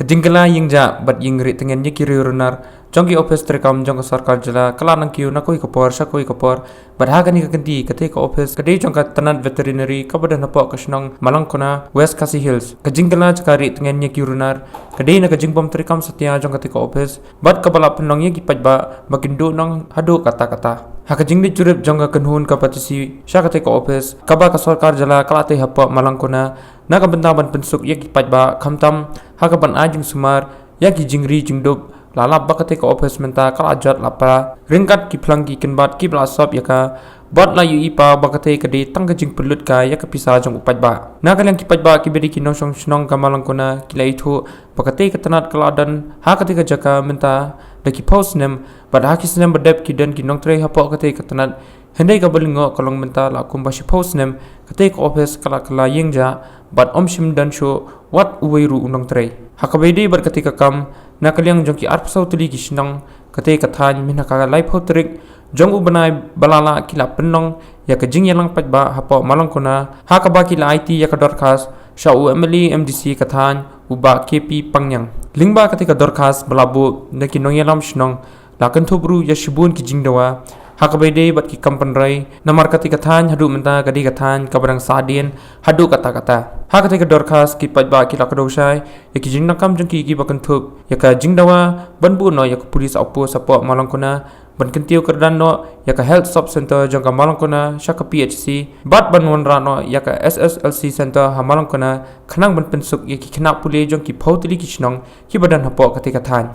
Kejingkala yingja bat yingri tengen yiki runar jongki office terekam jongka sarkar jala kala nang kiu nakoi kopor sakoi kopor bat hagani kenti kate ka office kade jongka tanat veterinary kabada napok kasnong malangkona West Khasi Hills kejingkala cakari tengen yiki runar kade na kejingpom terekam setia jongka ka office bat kabala penong yiki pajba bakindo nang hadu kata-kata hakajing di curip jongka kenhun kapatisi syakate ka office kaba ka sarkar jala kalate hapa malangkona naga bentaban pensuk yaki pajba khamtam hakaban ajing sumar yaki jingri jingdub lalap bakate ka office menta kala ajat lapa ringkat ki phlangki kenbat ki blasop yaka bot la yu ipa bakate kade tangka jing pelut ka yaka pisa jong pajba nagalang ki pajba ki bedi ki nosong snong kamalang kona kila itu bakate ketanat kaladan hakate ka jaka menta daki post nem bad hakis nem badep ki dan ki nong tre hapok kate ketanat hendai ka belingo kalong menta la kumbasi post nem kate ka office kala kala yengja bat omshim dan show wat uweiru unang tre hakabedi bar ketika kam nakaliang jongki arpsau tuli kisnang ketika than minaka life hotrik jong ubanai balala kila penong ya kejing yalang pajba hapo malangkona hakaba kila IT ya kadorkas syau emily MDC kathan uba KP pangyang lingba ketika dorkas belabu neki nong yalam snong lakan thubru ya shibun ki jingdawa hakabede bat ki kampanrai namar ketika than hadu menta kadi kathan kabarang sadien hadu kata-kata hakate ka dorkas ki pajba ki lakadosai yaki jingna kam jengki ki bakantup yaka jingdawa banbu no yaka police apo sapo malangkona ban kentiu kerdan no yaka health sub center jangka malangkona syaka PHC bat banwan rano yaka SSLC center ha malangkona khanang ban pensuk yaki khna pule jongki phautili ki chnong ki badan hapo ketika than